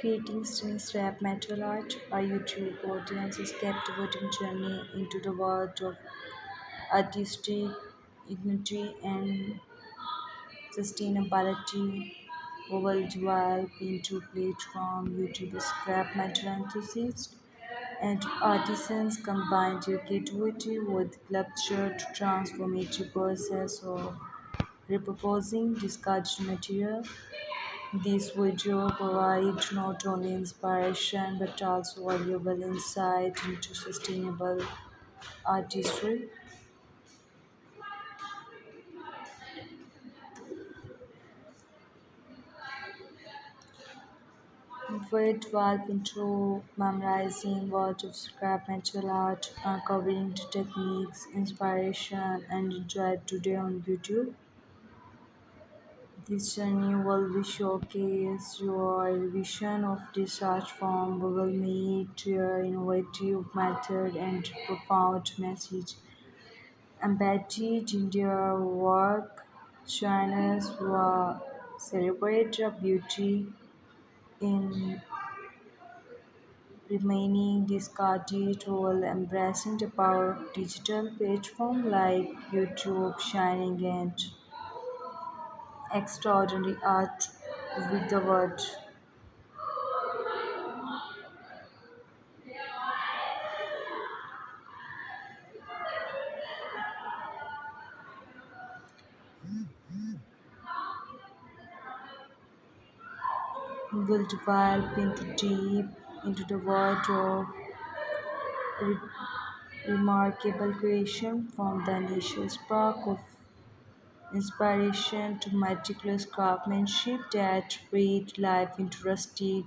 Creating stunning scrap metal art, our YouTube audience is captivating journey into the world of artistic dignity and sustainability. We will develop into platform YouTube scrap metal enthusiasts and artisans combine their creativity with sculpture to transformative process of repurposing discarded material. This video provides not only inspiration but also valuable insight into sustainable artistry. We delve into memorizing what of scrap metal art, uncovering the techniques, inspiration, and enjoy today on YouTube. This journey will be showcase your vision of this art form. We will meet your innovative method and profound message embedded in their work. Join us who celebrate the beauty in remaining discarded while embracing the power of digital platforms like YouTube, shining and extraordinary art with the word. Will develop into deep into the world of re- remarkable creation from the initial spark of inspiration to meticulous craftsmanship that breathed life into rustic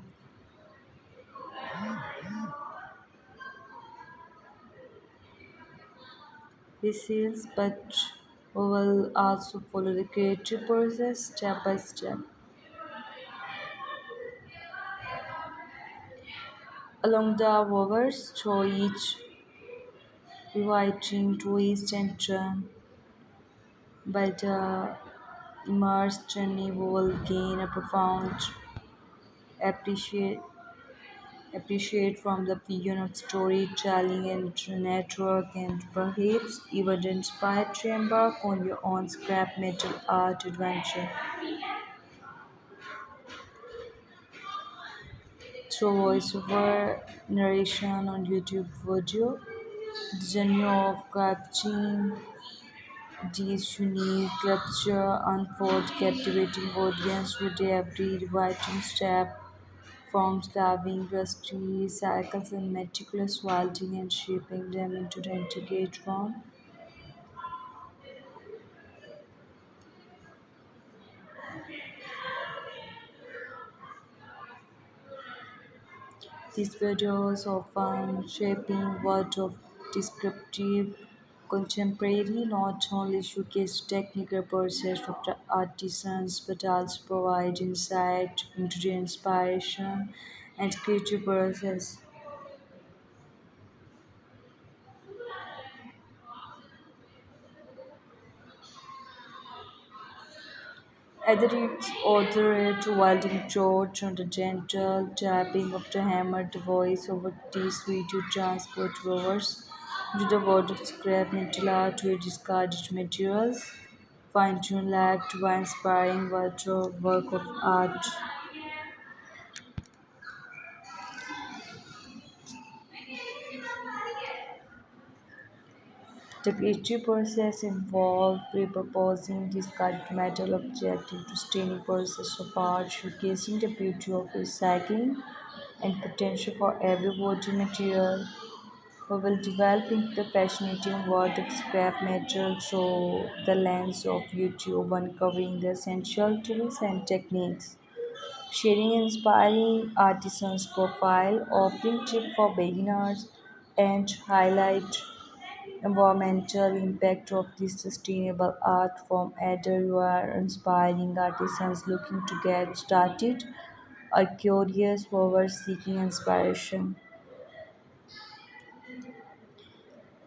pieces, but we will also follow the creative process step by step. Along the hours, through each inviting twist and turn, by the immersed journey, we will gain a profound appreciate appreciate from the vision of storytelling and network and perhaps even inspire to embark on your own scrap metal art adventure through voiceover narration on YouTube video. The journey of capturing these unique sculpture unfold captivating audience with every rewriting step from carving rusty cycles and meticulous welding and shaping them into the intricate form. These videos often shaping world of descriptive contemporary not only showcase technical process of the artisans but also provide insight into the inspiration and creative process. Athletes ordered welding torch on the gentle tapping of the hammer, the voice over these video transport viewers into the world of scrap metal art with discarded materials, fine-tuned left by inspiring work of art. The creative process involved repurposing discarded metal objects into stunning process of art, showcasing the beauty of recycling and potential for every body material. We will develop into the fascinating world of scrap metal through the lens of YouTube, uncovering the essential tools and techniques, sharing inspiring artisans' profile, offering tips for beginners, and highlight environmental impact of this sustainable art form. Either you are inspiring artisans looking to get started or curious over seeking inspiration.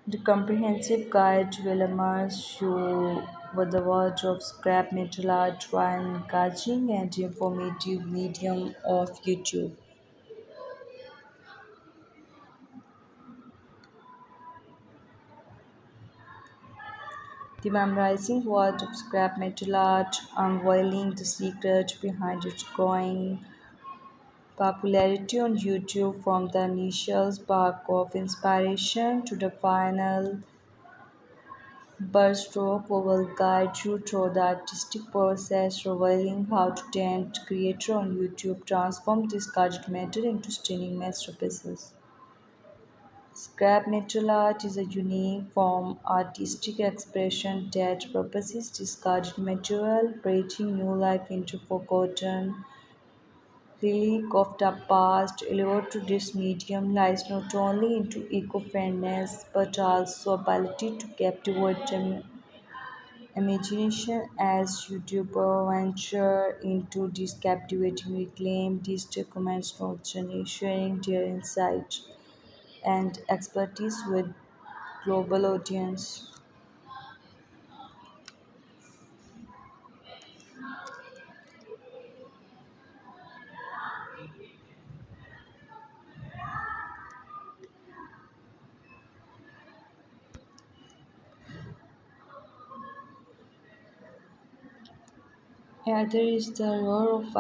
The comprehensive guide will immerse you with the world of scrap metal art while engaging and informative medium of YouTube. The memorizing world of scrap metal art, unveiling the secret behind its growing popularity on YouTube from the initial spark of inspiration to the final brushstroke. We will guide you through the artistic process, revealing how to talented creator on YouTube transform discarded metal into stunning masterpieces. Scrap metal art is a unique form artistic expression that purposes discarded material, breathing new life into forgotten relic of the past. Allure to this medium lies not only into eco-friendliness but also ability to captivate imagination as YouTuber venture into this captivating reclaim these documents not journey, sharing their insights and expertise with global audience. Yeah, there is the roar of